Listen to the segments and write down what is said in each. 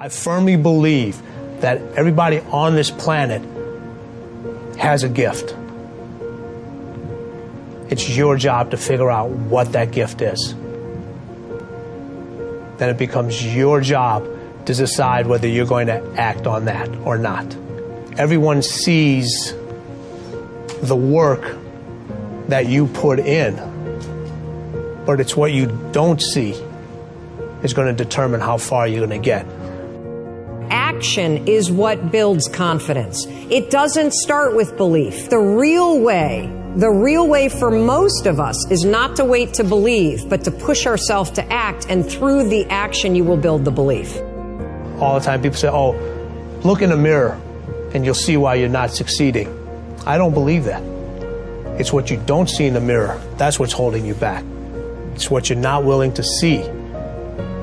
I firmly believe that everybody on this planet has a gift. It's your job to figure out what that gift is. Then it becomes your job to decide whether you're going to act on that or not. Everyone sees the work that you put in, but it's what you don't see is going to determine how far you're going to get. Action is what builds confidence. It doesn't start with belief. The real way for most of us is not to wait to believe, but to push ourselves to act, and through the action you will build the belief. All the time people say, oh, look in the mirror and you'll see why you're not succeeding. I don't believe that. It's what you don't see in the mirror. That's what's holding you back. It's what you're not willing to see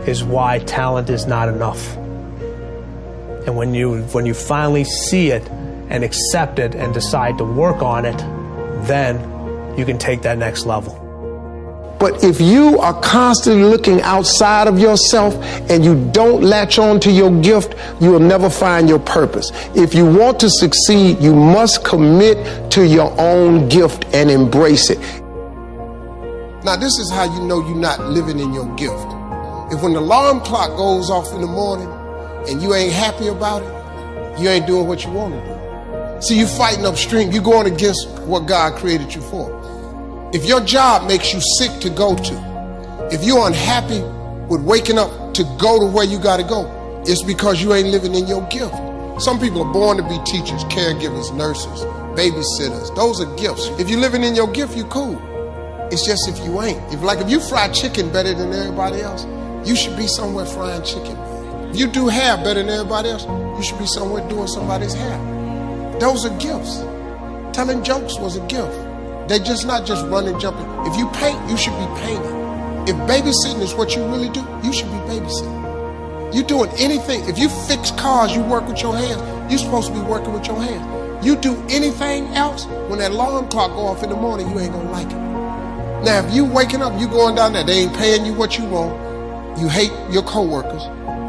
is why talent is not enough. And when you finally see it and accept it and decide to work on it, then you can take that next level. But if you are constantly looking outside of yourself and you don't latch on to your gift, you will never find your purpose. If you want to succeed, you must commit to your own gift and embrace it. Now, this is how you know you're not living in your gift. If when the alarm clock goes off in the morning and you ain't happy about it, you ain't doing what you want to do. See, you're fighting upstream. You're going against what God created you for. If your job makes you sick to go to, if you're unhappy with waking up to go to where you got to go, it's because you ain't living in your gift. Some people are born to be teachers, caregivers, nurses, babysitters. Those are gifts. If you're living in your gift, you're cool. It's just if you ain't. If you fry chicken better than everybody else, you should be somewhere frying chicken. If you do hair better than everybody else, you should be somewhere doing somebody's hair. Those are gifts. Telling jokes was a gift. They're just not just running, jumping. If you paint, you should be painting. If babysitting is what you really do, you should be babysitting. You're doing anything. If you fix cars, you work with your hands. You're supposed to be working with your hands. You do anything else, when that alarm clock go off in the morning, you ain't gonna like it. Now, if you waking up, you going down there, they ain't paying you what you want. You hate your coworkers.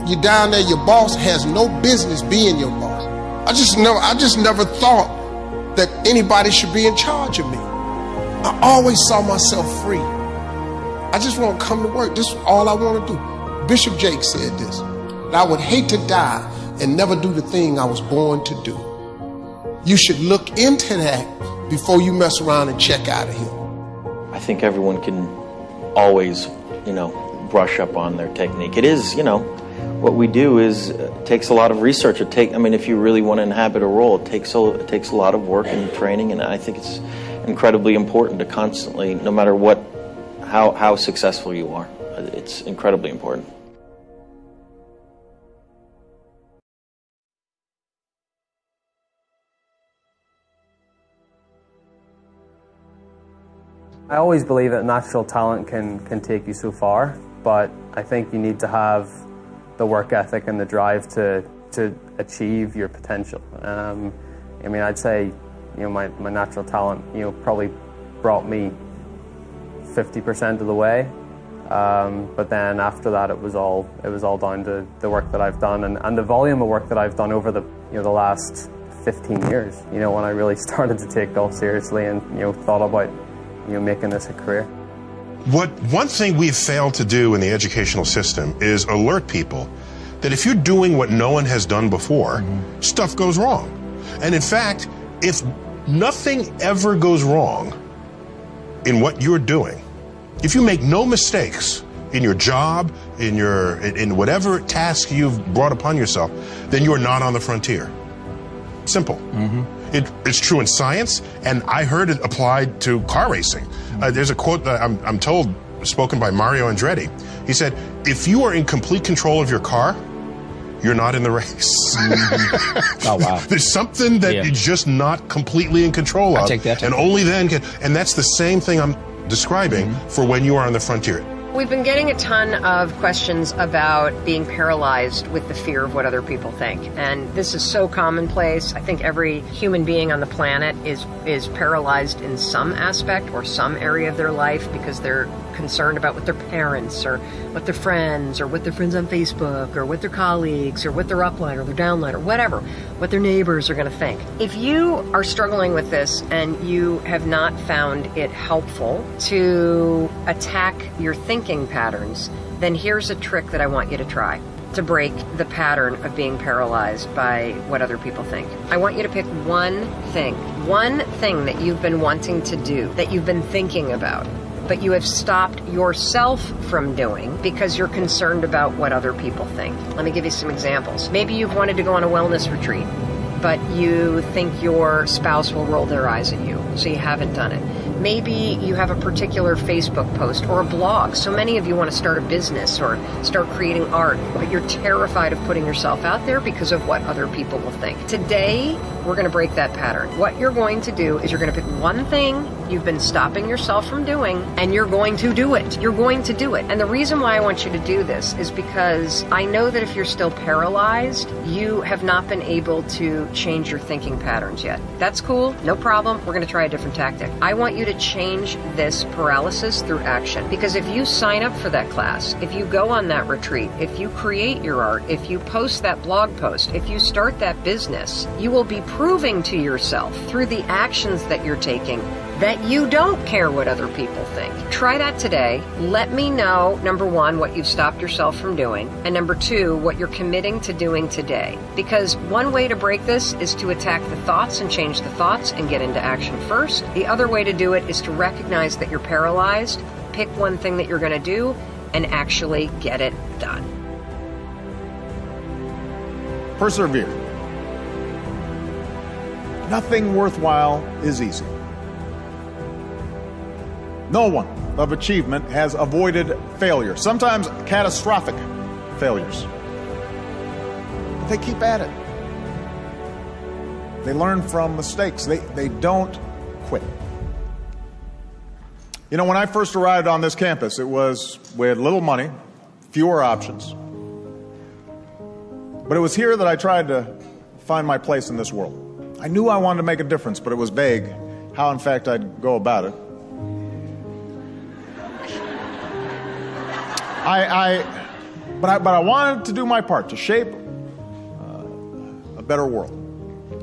You're down there, your boss has no business being your boss. I just never thought that anybody should be in charge of me. I always saw myself free. I just want to come to work. This is all I want to do. Bishop Jake said this, that I would hate to die and never do the thing I was born to do. You should look into that before you mess around and check out of here. I think everyone can always, brush up on their technique. It is, what we do is takes a lot of research. If you really want to inhabit a role, it takes a lot of work and training, and I think it's incredibly important to constantly, no matter how successful you are, it's incredibly important. I always believe that natural talent can take you so far, but I think you need to have the work ethic and the drive to achieve your potential. I'd say, my natural talent, probably brought me 50% of the way. But then after that, it was all down to the work that I've done and the volume of work that I've done over the last 15 years. When I really started to take golf seriously and thought about making this a career. One thing we've failed to do in the educational system is alert people that if you're doing what no one has done before, stuff goes wrong. And in fact, if nothing ever goes wrong in what you're doing, if you make no mistakes in your job, in whatever task you've brought upon yourself, then you are not on the frontier. Simple. It's true in science, and I heard it applied to car racing. There's a quote that I'm told, spoken by Mario Andretti. He said, if you are in complete control of your car, you're not in the race. Oh, wow. There's something that you're just not completely in control of. I take that. And only then and that's the same thing I'm describing for when you are on the frontier. We've been getting a ton of questions about being paralyzed with the fear of what other people think. And this is so commonplace. I think every human being on the planet is paralyzed in some aspect or some area of their life because they're concerned about what their parents or what their friends or what their friends on Facebook or what their colleagues or what their upline or their downline or whatever, what their neighbors are going to think. If you are struggling with this and you have not found it helpful to attack your thinking patterns, then here's a trick that I want you to try to break the pattern of being paralyzed by what other people think. I want you to pick one thing that you've been wanting to do, that you've been thinking about, but you have stopped yourself from doing because you're concerned about what other people think. Let me give you some examples. Maybe you've wanted to go on a wellness retreat, but you think your spouse will roll their eyes at you, so you haven't done it. Maybe you have a particular Facebook post or a blog. So many of you want to start a business or start creating art, but you're terrified of putting yourself out there because of what other people will think. Today, we're going to break that pattern. What you're going to do is you're going to pick one thing you've been stopping yourself from doing, and you're going to do it. You're going to do it. And the reason why I want you to do this is because I know that if you're still paralyzed, you have not been able to change your thinking patterns yet. That's cool. No problem. We're going to try a different tactic. I want you to change this paralysis through action. Because if you sign up for that class, if you go on that retreat, if you create your art, if you post that blog post, if you start that business, you will be proving to yourself through the actions that you're taking that you don't care what other people think. Try that today. Let me know, number one, what you've stopped yourself from doing, and number two, what you're committing to doing today. Because one way to break this is to attack the thoughts and change the thoughts and get into action first. The other way to do it is to recognize that you're paralyzed, pick one thing that you're going to do, and actually get it done. Persevere. Nothing worthwhile is easy. No one of achievement has avoided failure, sometimes catastrophic failures. But they keep at it. They learn from mistakes. They don't quit. You know, when I first arrived on this campus, we had little money, fewer options. But it was here that I tried to find my place in this world. I knew I wanted to make a difference, but it was vague how, in fact, I'd go about it. But I wanted to do my part to shape a better world.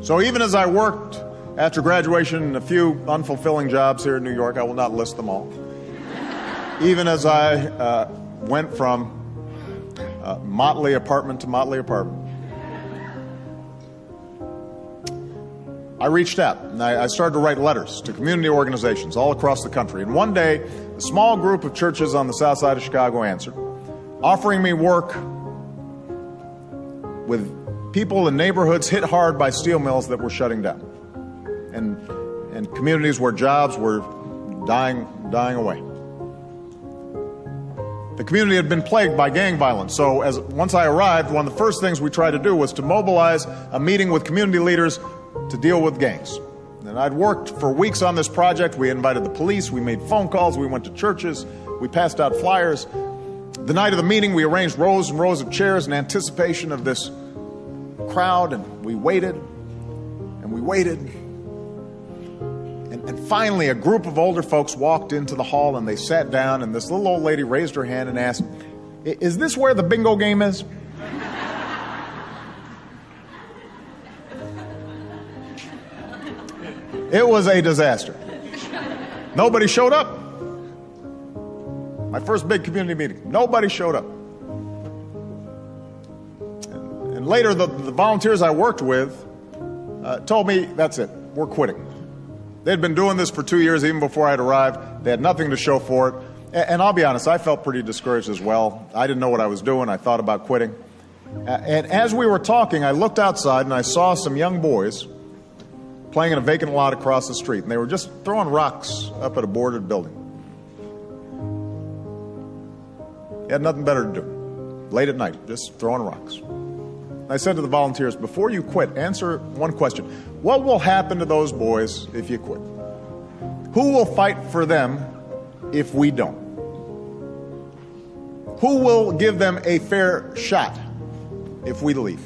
So even as I worked after graduation in a few unfulfilling jobs here in New York, I will not list them all. Even as I went from motley apartment to motley apartment, I reached out and I started to write letters to community organizations all across the country. And one day, a small group of churches on the south side of Chicago answered, offering me work with people in neighborhoods hit hard by steel mills that were shutting down, and communities where jobs were dying away. The community had been plagued by gang violence, so once I arrived, one of the first things we tried to do was to mobilize a meeting with community leaders to deal with gangs. And I'd worked for weeks on this project. We invited the police, we made phone calls, we went to churches, we passed out flyers. The night of the meeting, we arranged rows and rows of chairs in anticipation of this crowd, and we waited, and we waited. And finally, a group of older folks walked into the hall, and they sat down, and this little old lady raised her hand and asked, "Is this where the bingo game is?" It was a disaster. Nobody showed up. My first big community meeting. Nobody showed up. And later, the volunteers I worked with told me, that's it, we're quitting. They'd been doing this for 2 years, even before I'd arrived. They had nothing to show for it. And I'll be honest, I felt pretty discouraged as well. I didn't know what I was doing. I thought about quitting. And as we were talking, I looked outside and I saw some young boys playing in a vacant lot across the street, and they were just throwing rocks up at a boarded building. They had nothing better to do. Late at night, just throwing rocks. I said to the volunteers, before you quit, answer one question. What will happen to those boys if you quit? Who will fight for them if we don't? Who will give them a fair shot if we leave?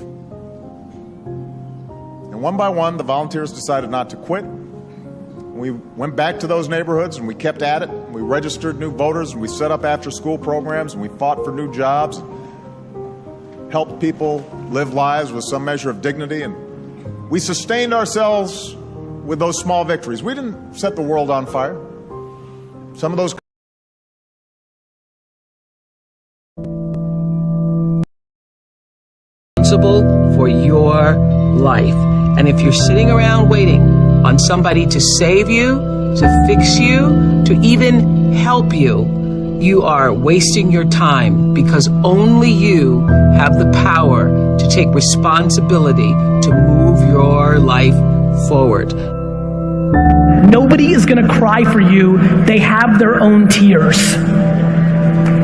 And one by one, the volunteers decided not to quit. We went back to those neighborhoods and we kept at it. and we registered new voters, and we set up after-school programs, and we fought for new jobs, and helped people live lives with some measure of dignity, and we sustained ourselves with those small victories. We didn't set the world on fire. Some of those responsible for your life. And if you're sitting around waiting on somebody to save you, to fix you, to even help you, you are wasting your time, because only you have the power to take responsibility to move your life forward. Nobody is going to cry for you. They have their own tears.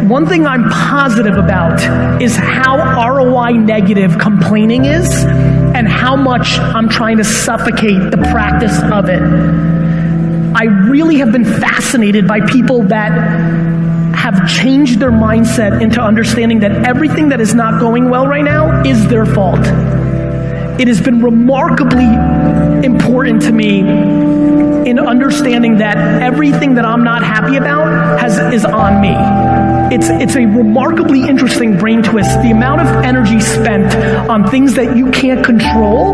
One thing I'm positive about is how ROI negative complaining is, and how much I'm trying to suffocate the practice of it. I really have been fascinated by people that have changed their mindset into understanding that everything that is not going well right now is their fault. It has been remarkably important to me in understanding that everything that I'm not happy about is on me. It's a remarkably interesting brain twist. The amount of energy spent on things that you can't control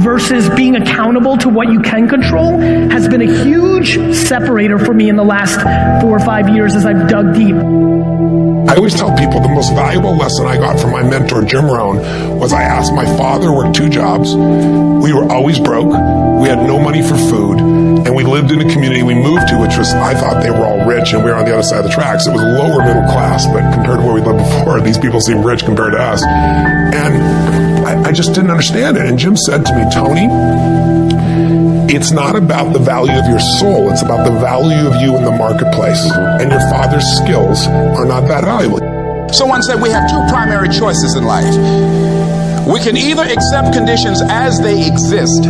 versus being accountable to what you can control has been a huge separator for me in the last 4 or 5 years as I've dug deep. I always tell people the most valuable lesson I got from my mentor, Jim Rohn, was I asked my father, worked 2 jobs. We were always broke. We had no money for food. And we lived in a community we moved to, which was, I thought they were all rich, and we were on the other side of the tracks. It was lower middle class, but compared to where we lived before, these people seem rich compared to us. And I just didn't understand it. And Jim said to me, Tony, it's not about the value of your soul. It's about the value of you in the marketplace. And your father's skills are not that valuable. Someone said we have 2 primary choices in life. We can either accept conditions as they exist,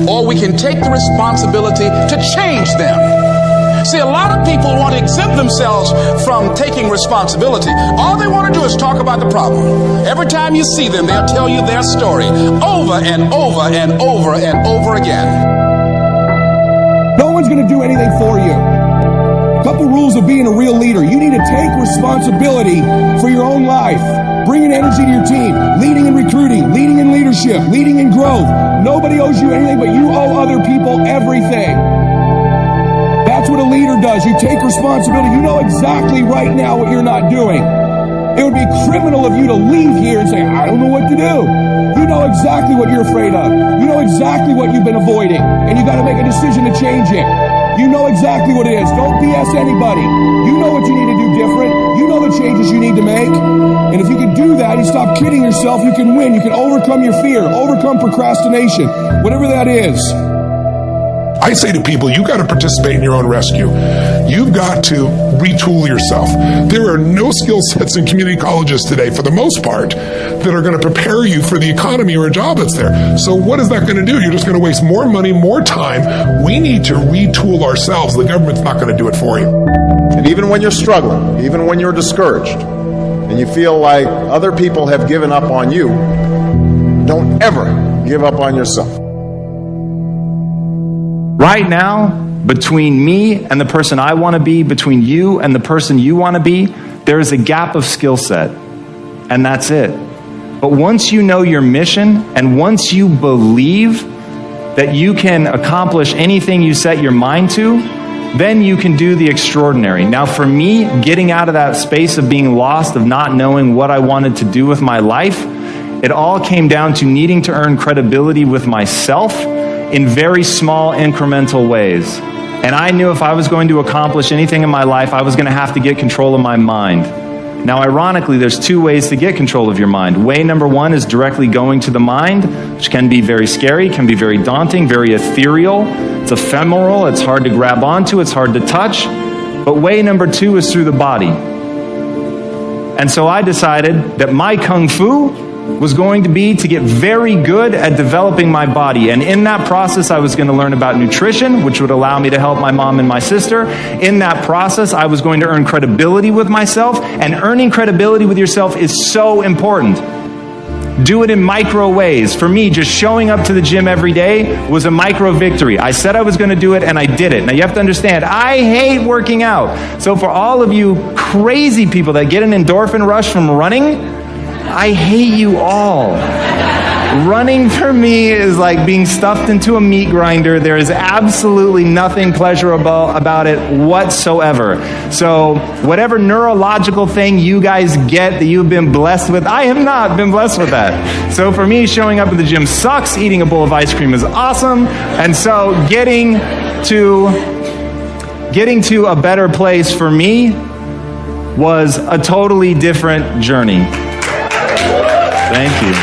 or we can take the responsibility to change them. See, a lot of people want to exempt themselves from taking responsibility. All they want to do is talk about the problem. Every time you see them, they'll tell you their story over and over and over and over again. No one's going to do anything for you. A couple rules of being a real leader. You need to take responsibility for your own life. Bringing energy to your team, leading in recruiting, leading in leadership, leading in growth. Nobody owes you anything, but you owe other people everything. That's what a leader does. You take responsibility. You know exactly right now what you're not doing. It would be criminal of you to leave here and say, I don't know what to do. You know exactly what you're afraid of. You know exactly what you've been avoiding, and you got to make a decision to change it. You know exactly what it is. Don't BS anybody. You know what you need to do different. You know the changes you need to make. And if you can do that, you stop kidding yourself, you can win. You can overcome your fear, overcome procrastination, whatever that is. I say to people, you got to participate in your own rescue. You've got to retool yourself. There are no skill sets in community colleges today, for the most part, that are going to prepare you for the economy or a job that's there. So what is that going to do? You're just going to waste more money, more time. We need to retool ourselves. The government's not going to do it for you. And even when you're struggling, even when you're discouraged, and you feel like other people have given up on you, don't ever give up on yourself. Right now, between me and the person I want to be, between you and the person you want to be, there is a gap of skill set, and that's it. But once you know your mission, and once you believe that you can accomplish anything you set your mind to, then you can do the extraordinary. Now for me, getting out of that space of being lost, of not knowing what I wanted to do with my life, it all came down to needing to earn credibility with myself in very small incremental ways. And I knew if I was going to accomplish anything in my life, I was going to have to get control of my mind. Now, ironically, there's 2 ways to get control of your mind. Way number 1 is directly going to the mind, which can be very scary, can be very daunting, very ethereal. It's ephemeral, it's hard to grab onto, it's hard to touch. But way number 2 is through the body. And so I decided that my kung fu was going to be to get very good at developing my body. And in that process, I was going to learn about nutrition, which would allow me to help my mom and my sister. In that process, I was going to earn credibility with myself. And earning credibility with yourself is so important. Do it in micro ways. For me, just showing up to the gym every day was a micro victory. I said I was going to do it, and I did it. Now, you have to understand, I hate working out. So for all of you crazy people that get an endorphin rush from running, I hate you all. Running for me is like being stuffed into a meat grinder. There is absolutely nothing pleasurable about it whatsoever. So whatever neurological thing you guys get that you've been blessed with, I have not been blessed with that. So for me, showing up at the gym sucks. Eating a bowl of ice cream is awesome. And so getting to a better place for me was a totally different journey. Thank you.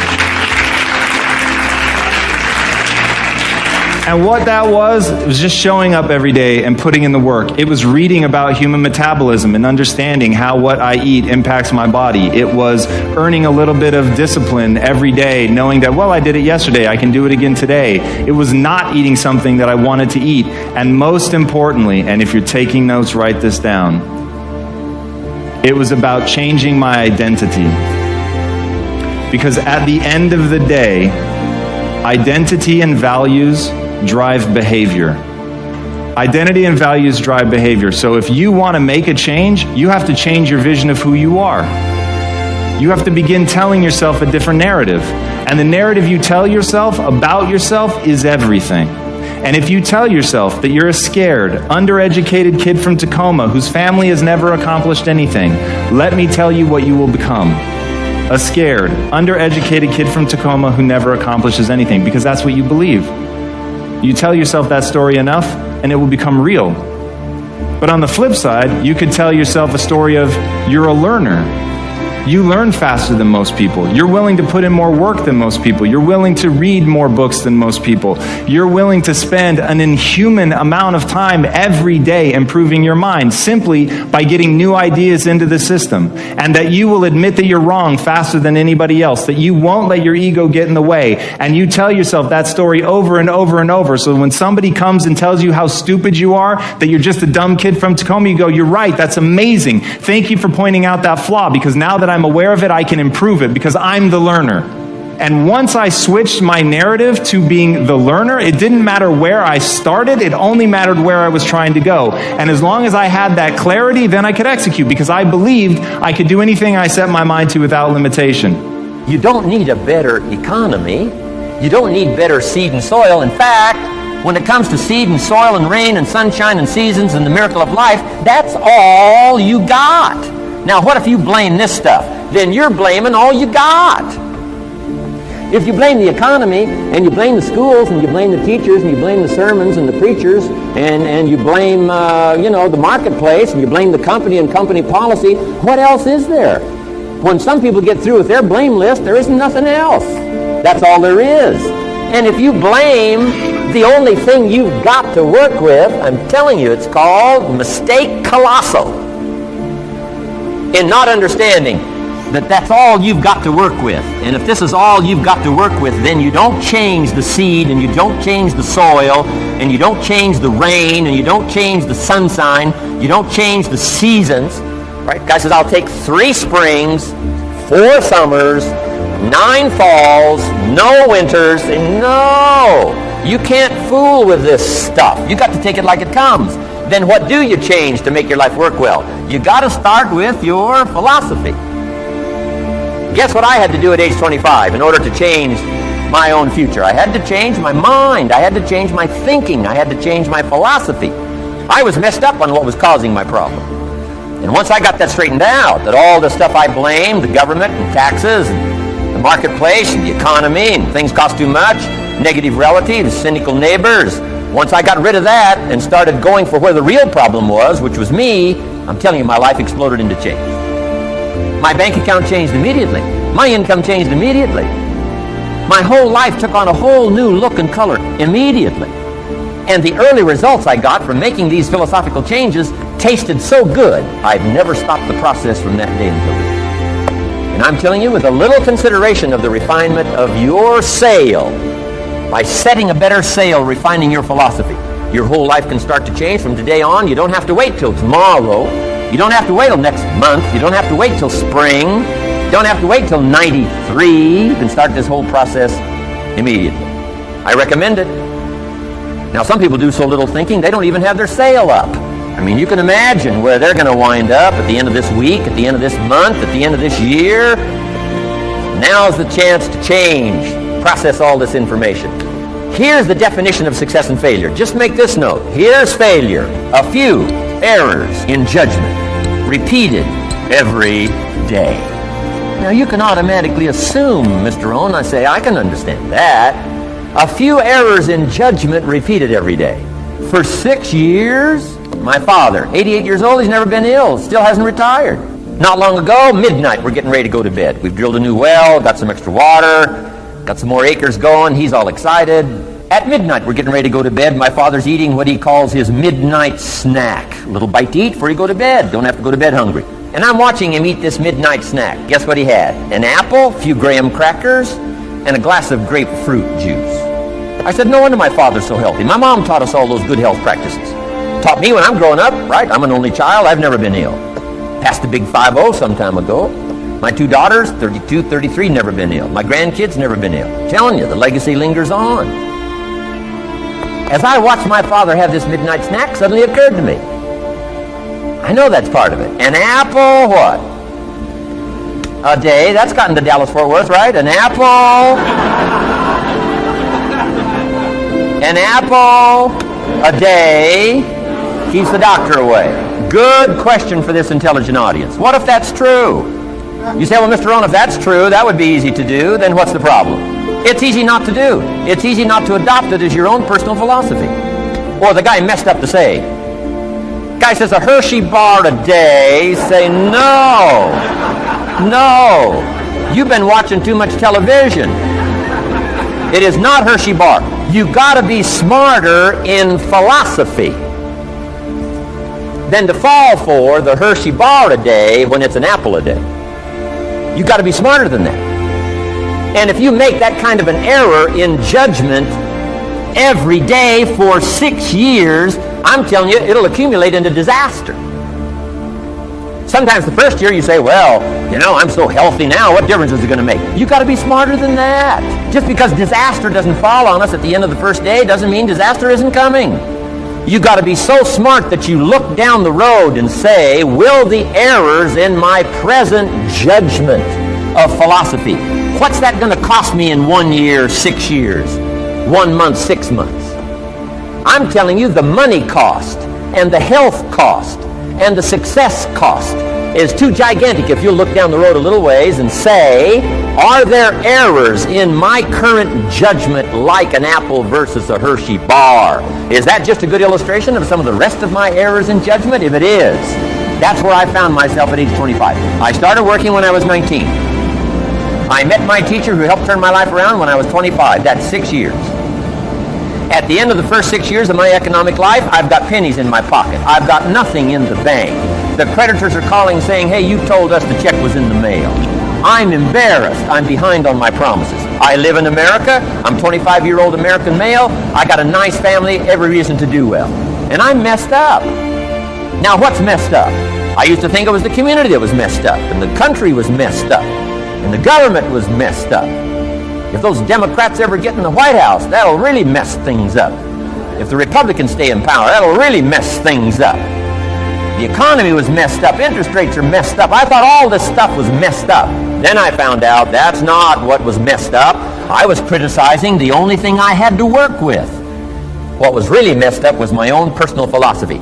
And what that was just showing up every day and putting in the work. It was reading about human metabolism and understanding how what I eat impacts my body. It was earning a little bit of discipline every day, knowing that, well, I did it yesterday, I can do it again today. It was not eating something that I wanted to eat. And most importantly, and if you're taking notes, write this down, it was about changing my identity. Because at the end of the day, identity and values drive behavior. Identity and values drive behavior. So if you want to make a change, you have to change your vision of who you are. You have to begin telling yourself a different narrative. And the narrative you tell yourself about yourself is everything. And if you tell yourself that you're a scared, undereducated kid from Tacoma whose family has never accomplished anything, let me tell you what you will become. A scared, undereducated kid from Tacoma who never accomplishes anything, because that's what you believe. You tell yourself that story enough, and it will become real. But on the flip side, you could tell yourself a story of you're a learner. You learn faster than most people. You're willing to put in more work than most people. You're willing to read more books than most people. You're willing to spend an inhuman amount of time every day improving your mind simply by getting new ideas into the system. And that you will admit that you're wrong faster than anybody else. That you won't let your ego get in the way. And you tell yourself that story over and over and over. So when somebody comes and tells you how stupid you are, that you're just a dumb kid from Tacoma, you go, you're right, that's amazing. Thank you for pointing out that flaw, because now that I'm aware of it, I can improve it because I'm the learner. And once I switched my narrative to being the learner, it didn't matter where I started, it only mattered where I was trying to go. And as long as I had that clarity, then I could execute, because I believed I could do anything I set my mind to without limitation. You don't need a better economy. You don't need better seed and soil. In fact, when it comes to seed and soil and rain and sunshine and seasons and the miracle of life, that's all you got. Now, what if you blame this stuff? Then you're blaming all you got. If you blame the economy, and you blame the schools, and you blame the teachers, and you blame the sermons and the preachers, and you blame, the marketplace, and you blame the company and company policy, what else is there? When some people get through with their blame list, there isn't nothing else. That's all there is. And if you blame the only thing you've got to work with, I'm telling you, it's called mistake colossal. In not understanding that that's all you've got to work with. And if this is all you've got to work with, then you don't change the seed, and you don't change the soil, and you don't change the rain, and you don't change the sunshine, you don't change the seasons. Right? Guy says, I'll take 3 springs, 4 summers, 9 falls, no winters. And no, you can't fool with this stuff. You got to take it like it comes. Then what do you change to make your life work well? You got to start with your philosophy. Guess what I had to do at age 25 in order to change my own future? I had to change my mind. I had to change my thinking. I had to change my philosophy. I was messed up on what was causing my problem. And once I got that straightened out, that all the stuff I blamed, the government and taxes and the marketplace and the economy and things cost too much, negative relatives, cynical neighbors, once I got rid of that and started going for where the real problem was, which was me, I'm telling you, my life exploded into change. My bank account changed immediately. My income changed immediately. My whole life took on a whole new look and color immediately. And the early results I got from making these philosophical changes tasted so good, I've never stopped the process from that day until today. And I'm telling you, with a little consideration of the refinement of your sail, by setting a better sail, refining your philosophy, your whole life can start to change from today on. You don't have to wait till tomorrow. You don't have to wait till next month. You don't have to wait till spring. Don't have to wait till 93. You can start this whole process immediately. I recommend it. Now, some people do so little thinking, they don't even have their sale up. I mean, you can imagine where they're going to wind up at the end of this week, at the end of this month, at the end of this year. Now's the chance to change, process all this information. Here's the definition of success and failure. Just make this note. Here's failure. A few errors in judgment, repeated every day. Now, you can automatically assume, Mr. Owen, I say, I can understand that. A few errors in judgment repeated every day. For 6 years, my father, 88 years old, he's never been ill, still hasn't retired. Not long ago, midnight, we're getting ready to go to bed. We've drilled a new well, got some extra water, got some more acres going, he's all excited. At midnight, we're getting ready to go to bed. My father's eating what he calls his midnight snack. A little bite to eat before you go to bed. Don't have to go to bed hungry. And I'm watching him eat this midnight snack. Guess what he had? An apple, a few graham crackers, and a glass of grapefruit juice. I said, no wonder my father's so healthy. My mom taught us all those good health practices. Taught me when I'm growing up, right? I'm an only child. I've never been ill. Passed the big 5-0 some time ago. My 2 daughters, 32, 33, never been ill. My grandkids, never been ill. I'm telling you, the legacy lingers on. As I watched my father have this midnight snack, suddenly it occurred to me. I know that's part of it. An apple, what? A day. That's gotten to Dallas-Fort Worth, right? An apple. An apple a day keeps the doctor away. Good question for this intelligent audience. What if that's true? You say, well, Mr. Rohn, if that's true, that would be easy to do. Then what's the problem? It's easy not to do. It's easy not to adopt it as your own personal philosophy. Or the guy messed up the saying. Guy says a Hershey bar a day. Say, no. No. You've been watching too much television. It is not Hershey bar. You got to be smarter in philosophy than to fall for the Hershey bar a day when it's an apple a day. You got to be smarter than that. And if you make that kind of an error in judgment every day for 6 years, I'm telling you, it'll accumulate into disaster. Sometimes the first year you say, well, you know, I'm so healthy now, what difference is it going to make? You got to be smarter than that. Just because disaster doesn't fall on us at the end of the first day doesn't mean disaster isn't coming. You got to be so smart that you look down the road and say, will the errors in my present judgment of philosophy, what's that going to cost me in 1 year, 6 years, 1 month, 6 months? I'm telling you, the money cost and the health cost and the success cost is too gigantic if you look down the road a little ways and say, are there errors in my current judgment like an apple versus a Hershey bar? Is that just a good illustration of some of the rest of my errors in judgment? If it is, that's where I found myself at age 25. I started working when I was 19. I met my teacher who helped turn my life around when I was 25. That's 6 years. At the end of the first 6 years of my economic life, I've got pennies in my pocket. I've got nothing in the bank. The creditors are calling saying, hey, you told us the check was in the mail. I'm embarrassed. I'm behind on my promises. I live in America. I'm 25-year-old American male. I got a nice family, every reason to do well. And I'm messed up. Now, what's messed up? I used to think it was the community that was messed up, and the country was messed up, and the government was messed up. If those Democrats ever get in the White House, that'll really mess things up. If the Republicans stay in power, that'll really mess things up. The economy was messed up. Interest rates are messed up. I thought all this stuff was messed up. Then I found out that's not what was messed up. I was criticizing the only thing I had to work with. What was really messed up was my own personal philosophy.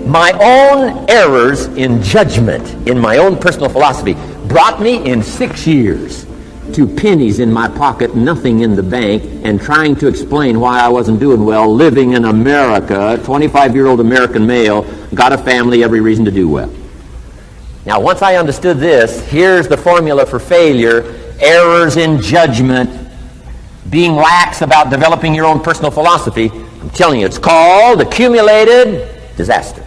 My own errors in judgment in my own personal philosophy brought me in 6 years to pennies in my pocket, nothing in the bank, and trying to explain why I wasn't doing well, living in America, 25-year-old American male, got a family, every reason to do well. Now, once I understood this, here's the formula for failure: errors in judgment, being lax about developing your own personal philosophy. I'm telling you, it's called accumulated disaster.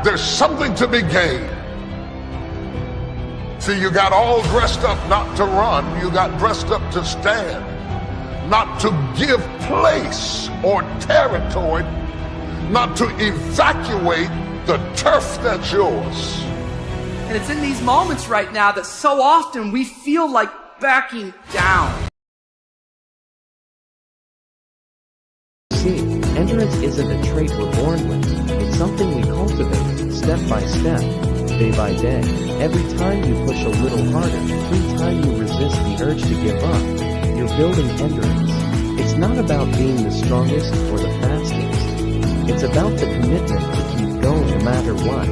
there's something to be gained. See, you got all dressed up not to run, you got dressed up to stand, not to give place or territory, not to evacuate the turf that's yours. And it's in these moments right now that so often we feel like backing down. See, endurance isn't a trait we're born with. It's something we cultivate, step by step, day by day. Every time you push a little harder, every time you resist the urge to give up, you're building endurance. It's not about being the strongest or the fastest. It's about the commitment to keep going no matter what.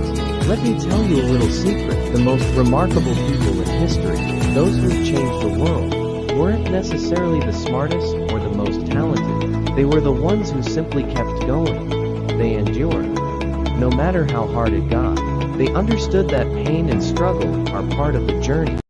Let me tell you a little secret. The most remarkable people in history, those who've changed the world, weren't necessarily the smartest or the most talented. They were the ones who simply kept going. They endured. No matter how hard it got, they understood that pain and struggle are part of the journey.